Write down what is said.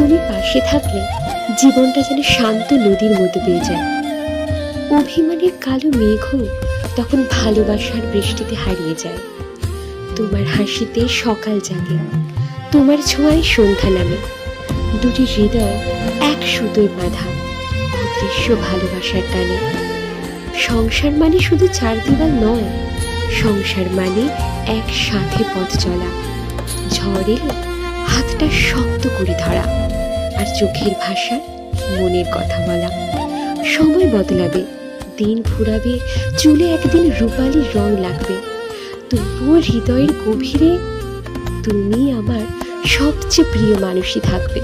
তুমি পাশে থাকলে জীবনটা যেন শান্ত নদীর মতো পেয়ে যায়। অভিমানের কালো মেঘও তখন ভালোবাসার বৃষ্টিতে হারিয়ে যায়। তোমার হাসিতে সকাল জাগে, তোমার ছোঁয়ায় সন্ধ্যা নামে। দুটি হৃদয় এক সুতোয় বাঁধা, অদৃশ্য ভালোবাসার টানে। সংসার মানে শুধু চার দেওয়াল নয়, সংসার মানে একসাথে পথ চলা, ঝড় এলে হাতটা শক্ত করে ধরা, আর চোখের ভাষায় মনের কথা বলা। সময় বদলাবে, দিন ফুরাবে, চুলে একদিন রূপালি রং লাগবে, তবুও হৃদয়ের গভীরে তুমি আমার সবচেয়ে প্রিয় মানুষই থাকবে।